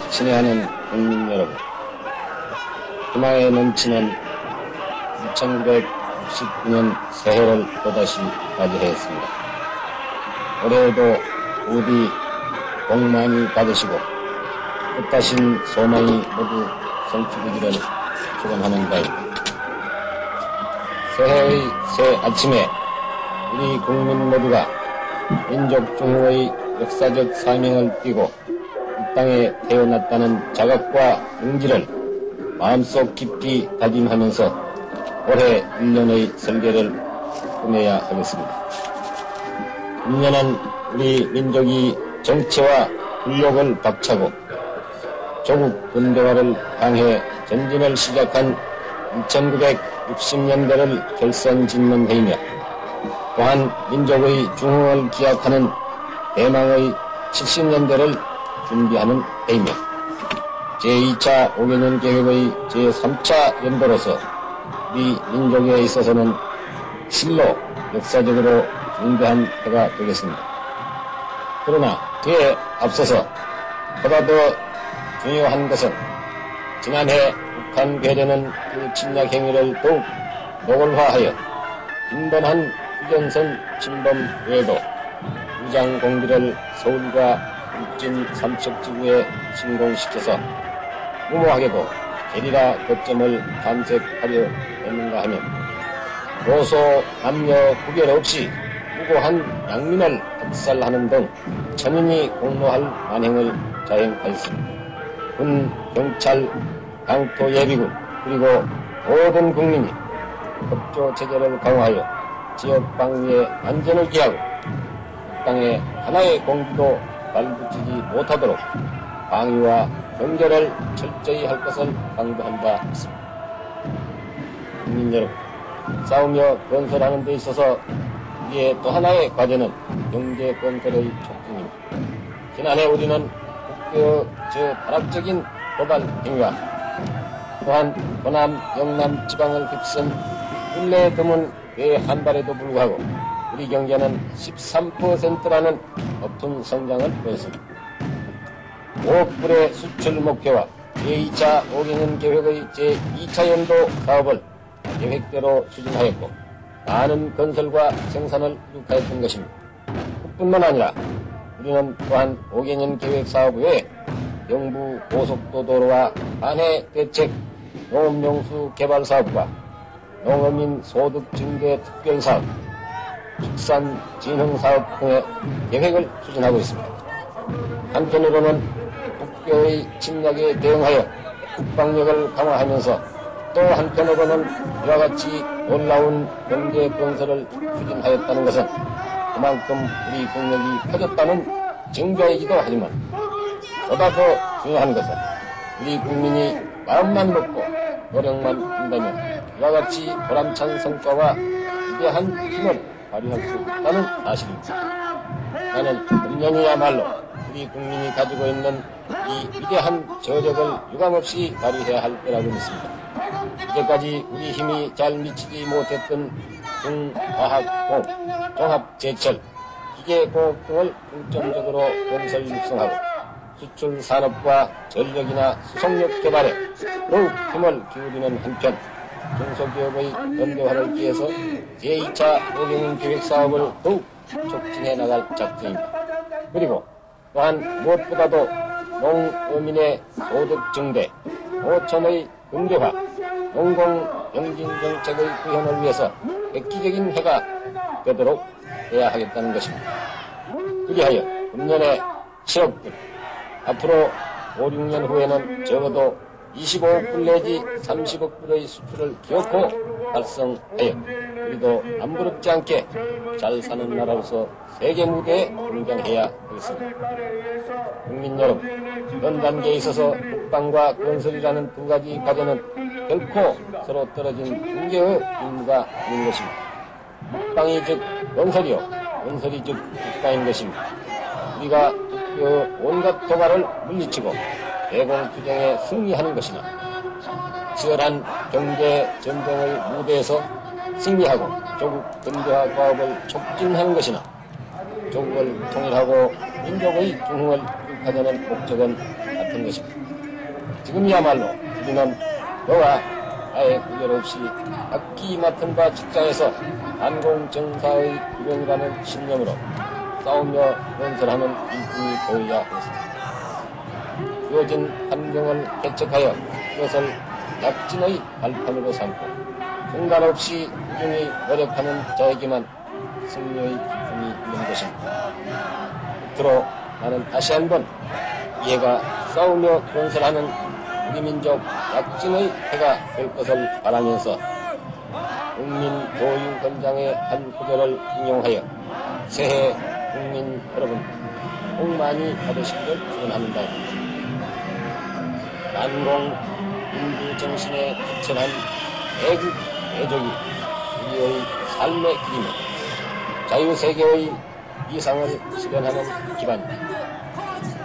친애하는 국민 여러분, 희망에 넘치는 1969년 새해를 또다시 맞이하였습니다. 올해에도 부디 복 많이 받으시고 뜻하신 소망이 모두 성취되기를 축원하는 바입니다. 새해의 새 아침에 우리 국민 모두가 민족 중흥의 역사적 사명을 띠고 이 땅에 태어났다는 자각과 긍지를 마음속 깊이 다짐하면서 올해 1년의 설계를 꾸며야 하겠습니다. 1년은 우리 민족이 정치와 굴욕을 박차고 조국 근대화를 향해 전진을 시작한 1960년대를 결선짓는 해이며 또한 민족의 중흥을 기약하는 대망의 70년대를 준비하는 해이며 제2차 5개년 계획의 제3차 연도로서 우리 민족에 있어서는 실로 역사적으로 중대한 해가 되겠습니다. 그러나 그에 앞서서 보다 더 중요한 것은 지난해 북한 괴뢰는 그 침략 행위를 더욱 노골화하여 빈번한 휴전선 침범 외에도 무장 공비를 서울과 북진 삼척지구에 침공시켜서 무모하게도 게리라 거점을 탐색하려 했는가 하면 고소 남녀 구별 없이 무고한 양민을 학살하는 등 천인이 공로할 만행을 자행하였습니다. 군, 경찰, 강토 예비군 그리고 모든 국민이 협조 체제를 강화하여 지역 방위에 안전을 기하고 땅에 하나의 공기도 발붙이지 못하도록 방위와 경계를 철저히 할 것을 강조한 바 있습니다. 국민 여러분, 싸우며 건설하는 데 있어서 우리의 또 하나의 과제는 경제 건설의 촉진입니다. 지난해 우리는 국교의 발악적인 도발 행위와 또한 호남, 영남 지방을 휩쓴 일례 드문 외환발에도 불구하고 우리 경제는 13%라는 높은 성장을 보였습니다. 5억 불의 수출 목표와 제2차 5개년 계획의 제2차 연도 사업을 계획대로 추진하였고 많은 건설과 생산을 이룩하였던 것입니다. 그뿐만 아니라 우리는 또한 5개년 계획 사업 외에 영부 고속도 도로와 한해 대책 농업용수 개발 사업과 농어민 소득 증대 특별 사업, 축산 진흥 사업 등의 계획을 추진하고 있습니다. 한편으로는 국교의 침략에 대응하여 국방력을 강화하면서 또 한편으로는 이와 같이 놀라운 경제 건설을 추진하였다는 것은 그만큼 우리 국력이 커졌다는 증거이기도 하지만 보다 더 중요한 것은 우리 국민이 마음만 먹고 노력만 한다면 이와 같이 보람찬 성과와 위대한 힘을 발휘할 수 있다는 사실입니다. 나는 금년이야말로 우리 국민이 가지고 있는 이 위대한 저력을 유감없이 발휘해야 할 때라고 믿습니다. 이제까지 우리 힘이 잘 미치지 못했던 중과학공, 종합제철, 기계공업 등을 중점적으로 건설 육성하고 수출 산업과 전력이나 수송력 개발에 더욱 힘을 기울이는 한편 중소기업의 현대화를 위해서 제2차 5개년 계획 사업을 더욱 촉진해 나갈 작정입니다. 그리고 또한 무엇보다도 농어민의 소득 증대, 노천의 근대화, 농공영진정책의 구현을 위해서 획기적인 해가 되도록 해야 하겠다는 것입니다. 그리하여 금년에 7억 불, 앞으로 5, 6년 후에는 적어도 25억 불 내지 30억 불의 수출을 기어코 달성하여 우리도 남부럽지 않게 잘 사는 나라로서 세계 무대에 등장해야 하겠습니다. 국민 여러분, 이런 단계에 있어서 국방과 건설이라는 두 가지 과제는 결코 서로 떨어진 두 개의 임무가 아닌 것입니다. 국방이 즉 건설이요, 건설이 즉 국방인 것입니다. 우리가 그 온갖 도발을 물리치고 대공투쟁에 승리하는 것이나 치열한 경제 전쟁의 무대에서 승리하고 조국 근대화 과업을 촉진하는 것이나 조국을 통일하고 민족의 중흥을 극화되는 목적은 같은 것입니다. 지금이야말로 우리는 너와 나의 구별 없이 각기 맡은 바 직장에서 반공정사의 일원이라는 신념으로 싸우며 건설하는 일꾼이 되어야 하겠습니다. 주어진 환경을 개척하여 그것을 약진의 발판으로 삼고 중단 없이 꾸준히 노력하는 자에게만 승리의 기쁨이 있는 것입니다. 끝으로 나는 다시 한번 이해가 싸우며 건설하는 우리 민족 약진의 해가 될 것을 바라면서 국민교육원장의 한 구절을 인용하여 새해 국민 여러분 복 많이 받으시기를 축원합니다. 난공 인구 정신에 부천한 애국 애족이 우리의 삶의 길이며 자유세계의 이상을 실현하는 기반입니다.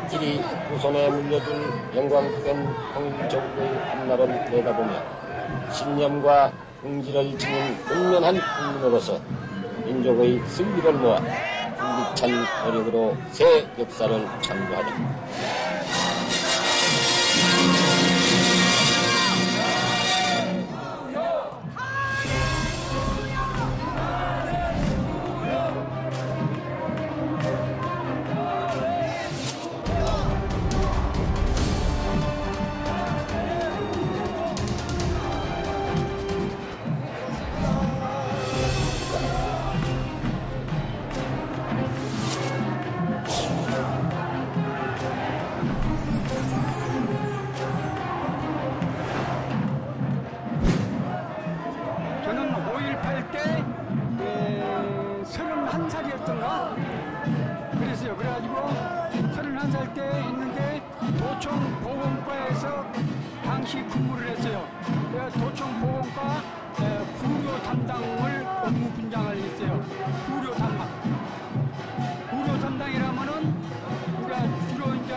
길이 후손에 물려줄 영광된 통일조국의 앞날을 내다보며 신념과 긍지를 지닌 근면한 국민으로서 민족의 승리를 모아 힘찬 노력으로 새 역사를 창조하자. 저는 5.18 때 31살이었던가 그랬어요. 그래가지고 31살 때 있는데 도청보건과에서 당시 근무를 했어요. 내가 도청보건과 구료 담당을 업무 분장을 했어요. 구료 담당. 구료 담당이라면은 우리가 주로 이제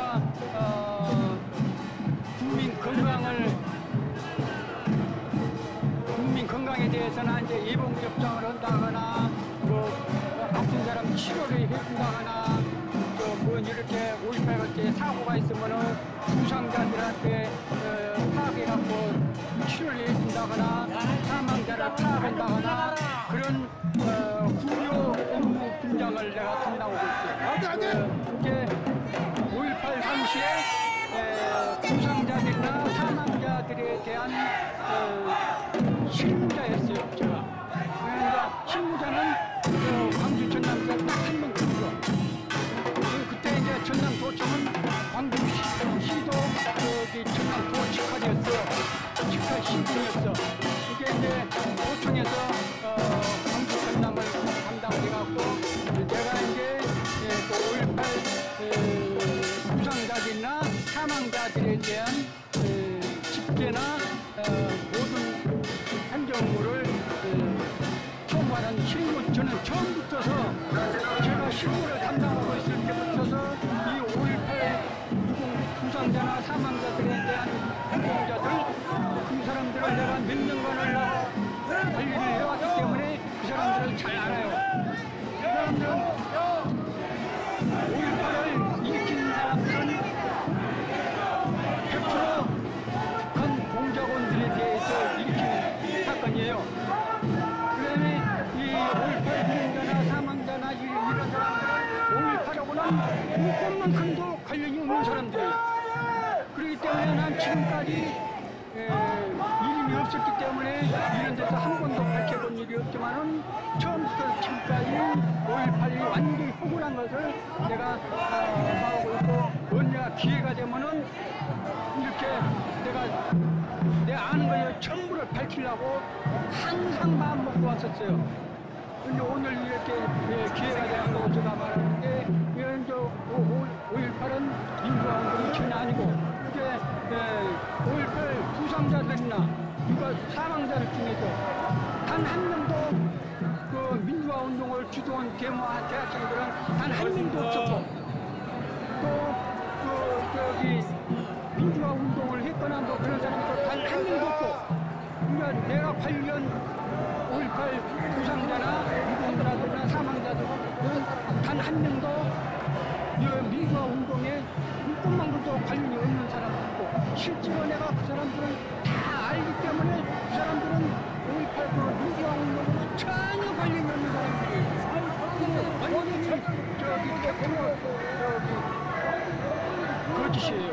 국민 건강에 대해서는 이제 예방 접종을 한다거나 뭐 아픈 사람 치료를 해준다거나 또 뭐 이렇게 5.18 같은 사고가 있으면은 부상자들한테 파악해갖고 치료를 해준다거나 사망자를 파악한다거나 그런 구조 업무 분장을 내가 담당하고 있어요. 이게 5.18 당시에 부상자들이나 사망자들에 대한 실무자였어요, 제가. 그러니까 실무자는 광주 전남도에 딱 한 명 있고요. 그때 이제 전남도청은 광주시도 전남도 직할이었어요. 직할 시군이었어. 이게 이제 도청에서 광주 전남을 담당해갖고 내가 이제 그 5.18 부상자들이나 사망자들에 대한 집계나 모든 행정물을 총괄한 실무, 저는 처음부터서 제가 실무를 담당하고 있을 때부터서 이 5.18 부상자나 사망자들에 대한 행정자들 그 사람들을 내가 몇 년간을 관리를 해왔기 때문에 그 사람들을 잘 알아요. 그 사람들은 5.18을 일으킨 사람들은 100% 북한 공작원들에 대해서 일으킨 사건이에요. 그 다음에 이 5.18 부상자나 사망자나 이런 사람들은 5.18하고는 물건만큼도 관련이 없는 사람들이에요. 그렇기 때문에 난 지금까지 이름이 없었기 때문에 이런 데서 한 번도 밝혀본 일이 없지만은 처음부터 지금까지 5.18이 완전히 허구란 것을 내가 말하고 있고 언제나 기회가 되면은 이렇게 내 아는 걸 전부를 밝히려고 항상 마음 먹고 왔었어요. 근데 오늘 이렇게 기회가 되는 제가 말하는데 이런 5.18은 민주화 운동이 전혀 아니고 이게 5.18 부상자들이나 누가 사망자들 중에서 단 한 명도 그 민주화 운동을 주도한 데모한 대학생들은 단 한 명도 없었고 또 저기 민주화 운동을 했거나 뭐 그런 사람도 단 한 명도 없고 그러니까 내가 관련 5.18 부상자나 유공자들이나 사망자들은 단 한 명도 민주화 운동에 조금만큼도 관련이 없는 사람들이고, 실제로 내가 그 사람들을 다 알기 때문에 그 사람들은 5.18 민주화 운동과 전혀 관련이 없는 사람들이에요. 완전히 거짓이에요.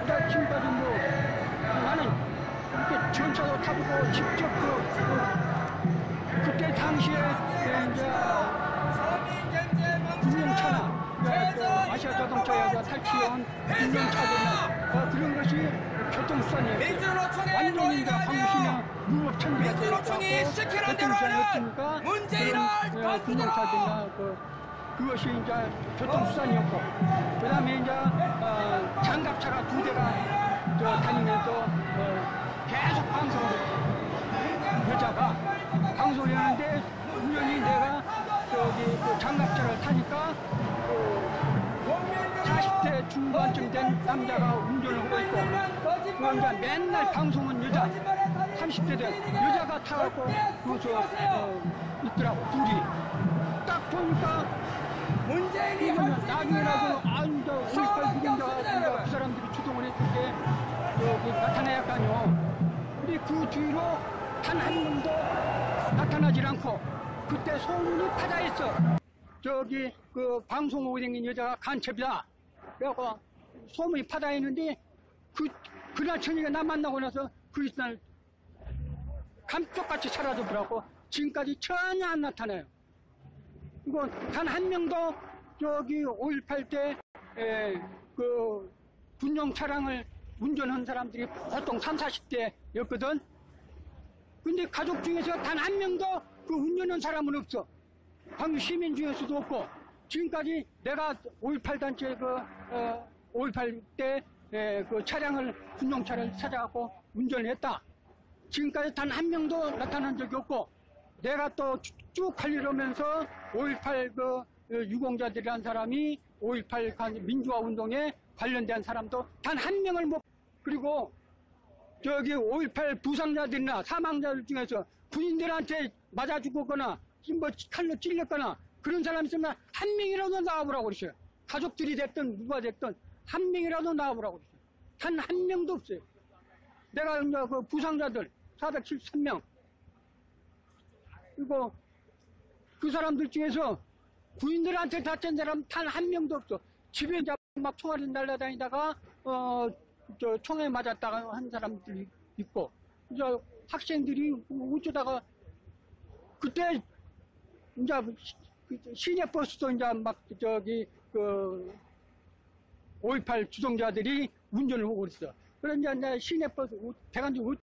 나 지금까지 나는 이렇게 전차도 타보고 직접 그때 당시에 이제 군용차나 아시아 자동차에서 탈취한 군용차들이나 그런 것이 교통수단이었어요. 완전히 이제 광주시는 유럽 천지가 민주노총이 시키는 대로 하는 문재인을 군용차들이나 그것이 이제 교통수단이었고, 그 다음에 이제 장갑차가 2대가 다니면서 계속 방송을 했죠. 여자가 방송을 하는데 우연히 내가 그 장갑차를 타니까 40대 중반쯤 된 남자가 운전을 하고 있고, 그 이제 맨날 방송은 여자 30대 된 여자가 타갖고 거기서 있더라고. 둘이 딱 보니까 문재인이 나중에 나서 이제 5.18 유공자가 그 사람들이 주동을 했을 때 여기 나타나야까요. 근데 그 뒤로 단 한 명도 나타나질 않고 그때 소문이 파다했어. 저기 그 방송 오고 다니는 여자가 간첩이다. 그래갖고 소문이 파다했는데 그날 저녁에 나 만나고 나서 그 이튿날 감쪽같이 사라져버렸고 지금까지 전혀 안 나타나요. 이거 단 한 명도 저기 5.18 때 그 군용 차량을 운전한 사람들이 보통 30, 40대였거든. 근데 가족 중에서 단 한 명도 그 운전한 사람은 없어. 광주 시민 중에서도 없고, 지금까지 내가 5.18 단체 5.18 때 그 차량을 군용차를 찾아갖고 운전을 했다. 지금까지 단 한 명도 나타난 적이 없고, 내가 또 쭉 관리하면서 5.18 유공자들이란 사람이 5.18 민주화 운동에 관련된 사람도 단 한 명을 못, 그리고 저기 5.18 부상자들이나 사망자들 중에서 군인들한테 맞아 죽었거나 뭐 칼로 찔렸거나 그런 사람 있으면 한 명이라도 나와보라고 그러셔요. 가족들이 됐든 누가 됐든 한 명이라도 나와보라고 그러셔요. 단 한 명도 없어요. 내가 이제 그 부상자들 473명, 그리고 그 사람들 중에서 군인들한테 다친 사람 단 한 명도 없어. 집에 이제 막 총알이 날아다니다가 저 총에 맞았다가 한 사람들이 있고, 이제 학생들이 어쩌다가 그때 이제 시내버스도 이제 막 저기 그 5.18 주동자들이 운전을 하고 있어. 그래 이제 시내버스 대관중